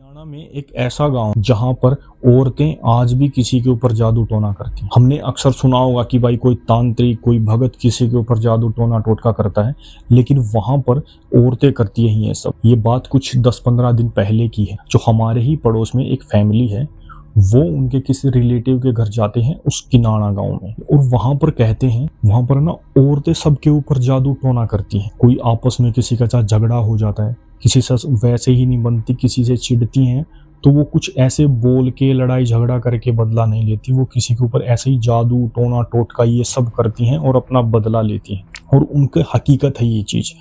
हरियाणा में एक ऐसा गांव जहां पर औरतें आज भी किसी के ऊपर जादू टोना करती हैं। हमने अक्सर सुना होगा कि भाई कोई तांत्रिक कोई भगत किसी के ऊपर जादू टोना टोटका करता है, लेकिन वहां पर औरतें करती हैं ये सब। ये बात कुछ 10-15 दिन पहले की है। जो हमारे ही पड़ोस में एक फैमिली है, वो उनके किसी रिलेटिव के घर जाते हैं उस किनारा गांव में, और वहां पर कहते हैं वहां पर ना औरतें सबके ऊपर जादू टोना करती हैं। कोई आपस में किसी के साथ झगड़ा हो जाता है, किसी से वैसे ही नहीं बनती, किसी से चिढ़ती हैं, तो वो कुछ ऐसे बोल के लड़ाई झगड़ा करके बदला नहीं लेती, वो किसी के ऊपर ऐसे ही जादू टोना टोटका ये सब करती हैं और अपना बदला लेती हैं। और उनके हकीकत है ये चीज़,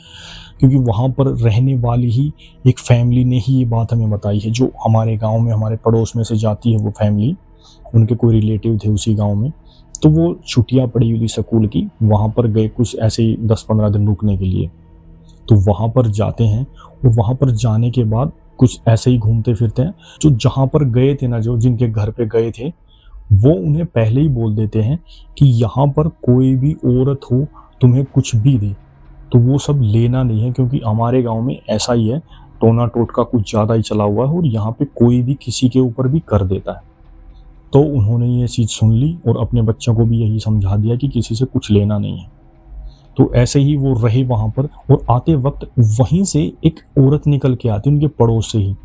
क्योंकि वहाँ पर रहने वाली ही एक फैमिली ने ही ये बात हमें बताई है। जो हमारे गांव में हमारे पड़ोस में से जाती है वो फैमिली, उनके कोई रिलेटिव थे उसी गांव में, तो वो छुट्टियाँ पड़ी हुई थी स्कूल की, वहाँ पर गए कुछ ऐसे ही 10-15 दिन रुकने के लिए। तो वहाँ पर जाते हैं और वहाँ पर जाने के बाद कुछ ऐसे ही घूमते फिरते हैं। जो जहाँ पर गए थे ना, जो जिनके घर पे गए थे, वो उन्हें पहले ही बोल देते हैं कि यहाँ पर कोई भी औरत हो तुम्हें कुछ भी दे तो वो सब लेना नहीं है, क्योंकि हमारे गांव में ऐसा ही है, टोना टोटका कुछ ज़्यादा ही चला हुआ है और यहाँ पे कोई भी किसी के ऊपर भी कर देता है। तो उन्होंने ये चीज़ सुन ली और अपने बच्चों को भी यही समझा दिया कि किसी से कुछ लेना नहीं है। तो ऐसे ही वो रहे वहाँ पर, और आते वक्त वहीं से एक औरत निकल के आती उनके पड़ोस से ही,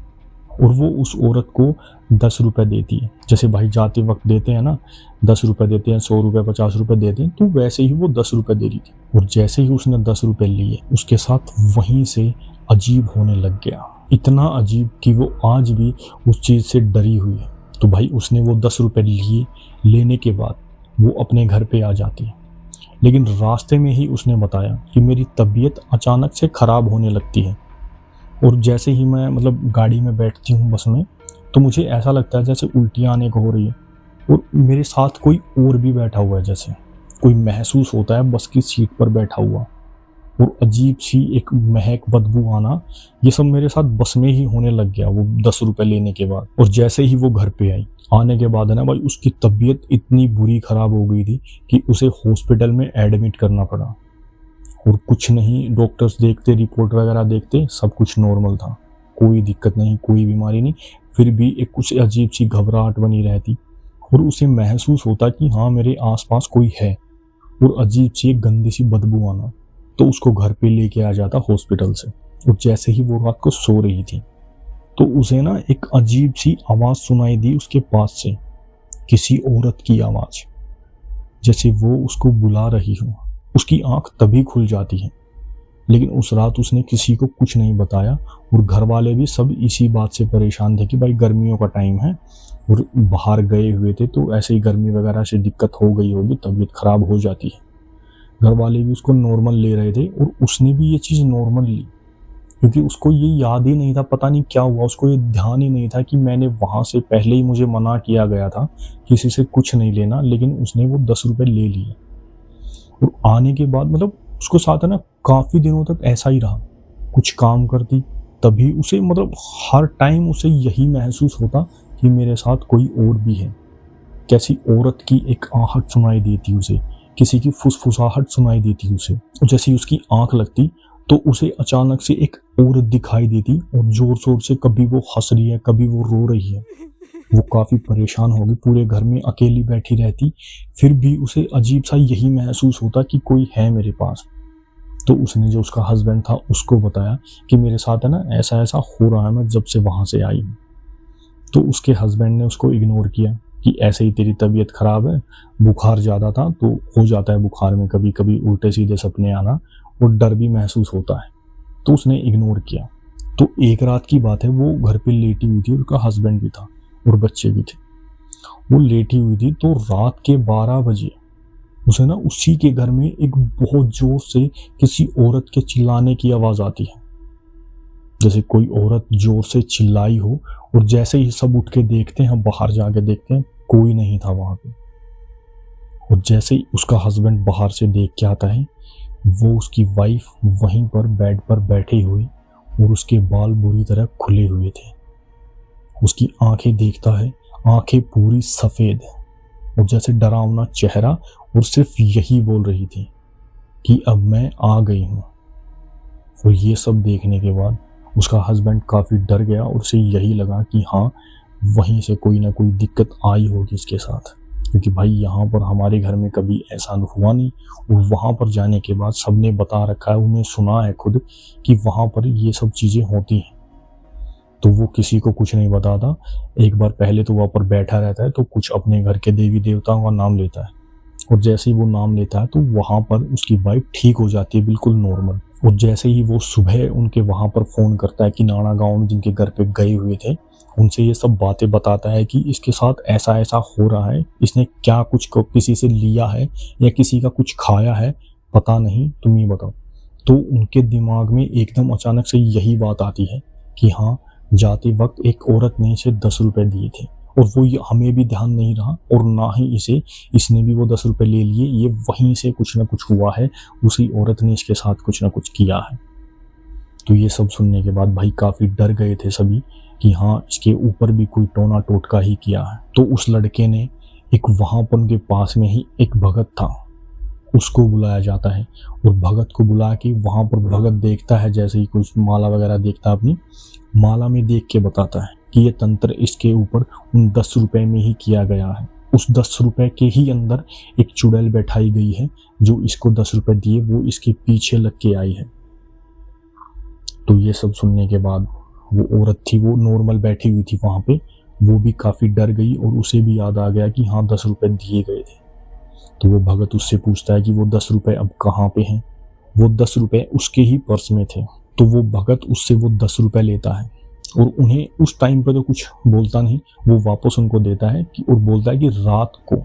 और वो उस औरत को 10 रुपये देती है। जैसे भाई जाते वक्त देते हैं ना, 10 रुपये देते हैं, 100 रुपये 50 रुपये देते हैं, तो वैसे ही वो 10 रुपये दे रही थी। और जैसे ही उसने 10 रुपये लिए, उसके साथ वहीं से अजीब होने लग गया, इतना अजीब कि वो आज भी उस चीज़ से डरी हुई है। तो भाई उसने वो 10 रुपये लिए, लेने के बाद वो अपने घर पे आ जाती है, लेकिन रास्ते में ही उसने बताया कि मेरी तबीयत अचानक से ख़राब होने लगती है, और जैसे ही मैं गाड़ी में बैठती हूँ बस में, तो मुझे ऐसा लगता है जैसे उल्टियाँ आने को हो रही है, और मेरे साथ कोई और भी बैठा हुआ है, जैसे कोई महसूस होता है बस की सीट पर बैठा हुआ, और अजीब सी एक महक बदबू आना, ये सब मेरे साथ बस में ही होने लग गया वो 10 रुपये लेने के बाद। और जैसे ही वो घर पे आई, आने के बाद है ना भाई, उसकी तबीयत इतनी बुरी ख़राब हो गई थी कि उसे हॉस्पिटल में एडमिट करना पड़ा। और कुछ नहीं, डॉक्टर्स देखते, रिपोर्ट वगैरह देखते, सब कुछ नॉर्मल था, कोई दिक्कत नहीं, कोई बीमारी नहीं, फिर भी एक कुछ अजीब सी घबराहट बनी रहती, और उसे महसूस होता कि हाँ मेरे आसपास कोई है, और अजीब सी एक गंदी सी बदबू आना। तो उसको घर पे लेके आ जाता हॉस्पिटल से, और जैसे ही वो रात को सो रही थी, तो उसे ना एक अजीब सी आवाज़ सुनाई दी उसके पास से, किसी औरत की आवाज़, जैसे वो उसको बुला रही हो। उसकी आंख तभी खुल जाती है, लेकिन उस रात उसने किसी को कुछ नहीं बताया, और घर वाले भी सब इसी बात से परेशान थे कि भाई गर्मियों का टाइम है और बाहर गए हुए थे, तो ऐसे ही गर्मी वगैरह से दिक्कत हो गई होगी, तबीयत खराब हो जाती है। घर वाले भी उसको नॉर्मल ले रहे थे, और उसने भी ये चीज़ नॉर्मल ली, क्योंकि उसको ये याद ही नहीं था, पता नहीं क्या हुआ, उसको ये ध्यान ही नहीं था कि मैंने वहाँ से पहले ही मुझे मना किया गया था किसी से कुछ नहीं लेना, लेकिन उसने वो 10 रुपये ले लिए। और आने के बाद उसको साथ है ना काफ़ी दिनों तक ऐसा ही रहा, कुछ काम करती तभी उसे हर टाइम उसे यही महसूस होता कि मेरे साथ कोई और भी है। कैसी औरत की एक आहट सुनाई देती उसे, किसी की फुसफुसाहट सुनाई देती उसे, और जैसे ही उसकी आंख लगती तो उसे अचानक से एक औरत दिखाई देती, और जोर शोर से कभी वो हंस रही है, कभी वो रो रही है। वो काफ़ी परेशान होगी, पूरे घर में अकेली बैठी रहती, फिर भी उसे अजीब सा यही महसूस होता कि कोई है मेरे पास। तो उसने जो उसका हस्बैंड था उसको बताया कि मेरे साथ है ना ऐसा ऐसा हो रहा है, मैं जब से वहाँ से आई हूँ। तो उसके हस्बैंड ने उसको इग्नोर किया कि ऐसे ही तेरी तबीयत ख़राब है, बुखार ज़्यादा था, तो हो जाता है बुखार में कभी कभी उल्टे सीधे सपने आना, और डर भी महसूस होता है, तो उसने इग्नोर किया। तो एक रात की बात है, वो घर पे लेटी हुई थी, उसका हस्बैंड भी था और बच्चे भी थे। वो लेटी हुई थी, तो रात के 12 बजे उसे ना उसी के घर में एक बहुत जोर से किसी औरत के चिल्लाने की आवाज़ आती है, जैसे कोई औरत जोर से चिल्लाई हो। और जैसे ही सब उठ के देखते हैं, बाहर जाके देखते हैं, कोई नहीं था वहाँ पे। और जैसे ही उसका हस्बैंड बाहर से देख के आता है, वो उसकी वाइफ वहीं पर बेड पर बैठी हुई, और उसके बाल बुरी तरह खुले हुए थे। उसकी आंखें देखता है, आंखें पूरी सफ़ेद, और जैसे डरावना चेहरा, और सिर्फ यही बोल रही थी कि अब मैं आ गई हूँ। और ये सब देखने के बाद उसका हस्बैंड काफ़ी डर गया और उसे यही लगा कि हाँ, वहीं से कोई ना कोई दिक्कत आई होगी इसके साथ, क्योंकि भाई यहाँ पर हमारे घर में कभी ऐसा हुआ नहीं। और वहाँ पर जाने के बाद सबने बता रखा है, उन्हें सुना है खुद कि वहाँ पर ये सब चीज़ें होती हैं, तो वो किसी को कुछ नहीं बताता। एक बार पहले तो वहाँ पर बैठा रहता है तो कुछ अपने घर के देवी देवताओं का नाम लेता है, और जैसे ही वो नाम लेता है तो वहाँ पर उसकी वाइफ ठीक हो जाती है, बिल्कुल नॉर्मल। और जैसे ही वो सुबह उनके वहाँ पर फ़ोन करता है कि नाना गाँव में जिनके घर पे गए हुए थे, उनसे ये सब बातें बताता है कि इसके साथ ऐसा ऐसा हो रहा है, इसने क्या कुछ किसी से लिया है या किसी का कुछ खाया है, पता नहीं, तुम ही बताओ। तो उनके दिमाग में एकदम अचानक से यही बात आती है कि हाँ, जाते वक्त एक औरत ने इसे 10 रुपये दिए थे, और वो ये हमें भी ध्यान नहीं रहा और ना ही इसने भी वो 10 रुपये ले लिए। ये वहीं से कुछ ना कुछ हुआ है, उसी औरत ने इसके साथ कुछ ना कुछ किया है। तो ये सब सुनने के बाद भाई काफ़ी डर गए थे सभी कि हाँ, इसके ऊपर भी कोई टोना टोटका ही किया है। तो उस लड़के ने एक वहाँ पर उनके पास में ही एक भगत था, उसको बुलाया जाता है, और भगत को बुला के वहाँ पर भगत देखता है, जैसे ही कुछ माला वगैरह देखता है, अपनी माला में देख के बताता है कि ये तंत्र इसके ऊपर उन 10 रुपए में ही किया गया है। उस 10 रुपए के ही अंदर एक चुड़ैल बैठाई गई है, जो इसको 10 रुपए दिए वो इसके पीछे लग के आई है। तो ये सब सुनने के बाद वो औरत थी, वो नॉर्मल बैठी हुई थी वहाँ पे, वो भी काफ़ी डर गई और उसे भी याद आ गया कि हाँ, 10 रुपए दिए गए थे। तो वो भगत उससे पूछता है कि वो 10 रुपए अब कहाँ पे हैं। वो 10 रुपए उसके ही पर्स में थे। तो वो भगत उससे वो 10 रुपए लेता है और उन्हें उस टाइम पे तो कुछ बोलता नहीं, वो वापस उनको देता है और बोलता है कि रात को,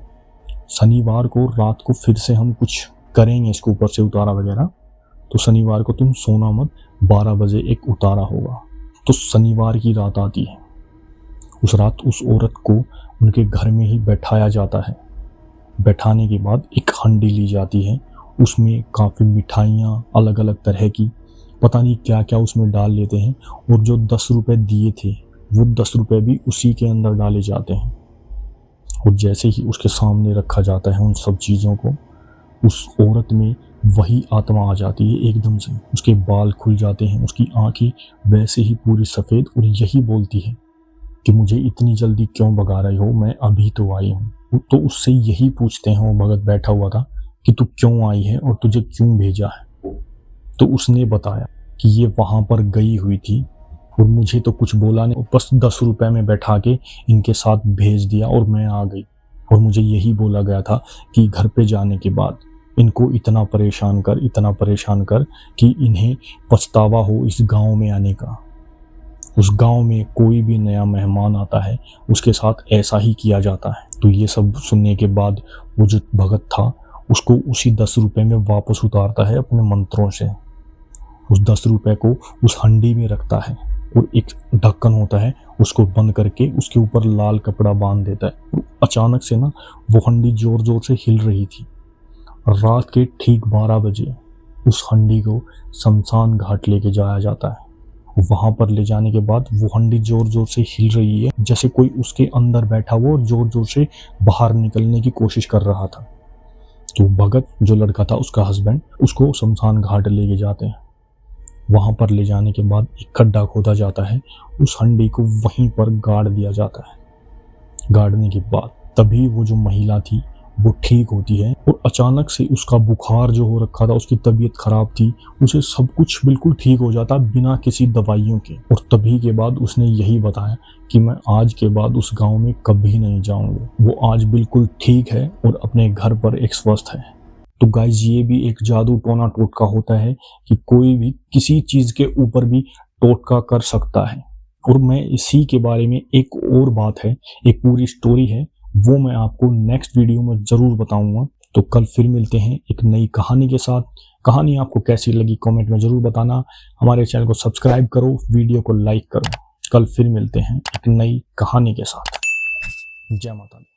शनिवार को रात को फिर से हम कुछ करेंगे इसके ऊपर से उतारा वगैरह, तो शनिवार को तुम सोना मत, 12 बजे एक उतारा होगा। तो शनिवार की रात आती है। उस रात उस औरत को उनके घर में ही बैठाया जाता है। बैठाने के बाद एक हंडी ली जाती है, उसमें काफ़ी मिठाइयाँ अलग अलग तरह की, पता नहीं क्या क्या उसमें डाल लेते हैं, और जो 10 रुपए दिए थे वो 10 रुपए भी उसी के अंदर डाले जाते हैं। और जैसे ही उसके सामने रखा जाता है उन सब चीज़ों को, उस औरत में वही आत्मा आ जाती है एकदम से। उसके बाल खुल जाते हैं, उसकी आंखें वैसे ही पूरी सफ़ेद, और यही बोलती है कि मुझे इतनी जल्दी क्यों भगा रहे हो, मैं अभी तो आई हूँ। तो उससे यही पूछते हैं, वो भगत बैठा हुआ था, कि तू क्यों आई है और तुझे क्यों भेजा है। तो उसने बताया कि ये वहाँ पर गई हुई थी और मुझे तो कुछ बोला नहीं, बस 10 रुपए में बैठा के इनके साथ भेज दिया और मैं आ गई। और मुझे यही बोला गया था कि घर पे जाने के बाद इनको इतना परेशान कर कि इन्हें पछतावा हो इस गांव में आने का। उस गांव में कोई भी नया मेहमान आता है उसके साथ ऐसा ही किया जाता है। तो ये सब सुनने के बाद वो जो भगत था उसको उसी 10 रुपए में वापस उतारता है अपने मंत्रों से। उस 10 रुपए को उस हंडी में रखता है और एक ढक्कन होता है, उसको बंद करके उसके ऊपर लाल कपड़ा बांध देता है। और अचानक से ना वो हंडी जोर जोर से हिल रही थी। रात के ठीक 12 बजे उस हंडी को शमशान घाट लेके जाया जाता है। वहां पर ले जाने के बाद वो हंडी जोर जोर से हिल रही है, जैसे कोई उसके अंदर बैठा हुआ और जोर जोर से बाहर निकलने की कोशिश कर रहा था। तो भगत जो लड़का था, उसका हस्बैंड, उसको शमशान घाट लेके जाते हैं। वहां पर ले जाने के बाद एक खड्डा खोदा जाता है, उस हंडी को वहीं पर गाड़ दिया जाता है। गाड़ने के बाद तभी वो जो महिला थी वो ठीक होती है, और अचानक से उसका बुखार जो हो रखा था, उसकी तबीयत खराब थी, उसे सब कुछ बिल्कुल ठीक हो जाता बिना किसी दवाइयों के। और तभी के बाद उसने यही बताया कि मैं आज के बाद उस गांव में कभी नहीं जाऊंगा। वो आज बिल्कुल ठीक है और अपने घर पर एक स्वस्थ है। तो गाइज, ये भी एक जादू टोना टोटका होता है कि कोई भी किसी चीज के ऊपर भी टोटका कर सकता है। और मैं इसी के बारे में एक और बात है, एक पूरी स्टोरी है, वो मैं आपको नेक्स्ट वीडियो में ज़रूर बताऊंगा। तो कल फिर मिलते हैं एक नई कहानी के साथ। कहानी आपको कैसी लगी कमेंट में ज़रूर बताना। हमारे चैनल को सब्सक्राइब करो, वीडियो को लाइक करो। कल फिर मिलते हैं एक नई कहानी के साथ। जय माता दी।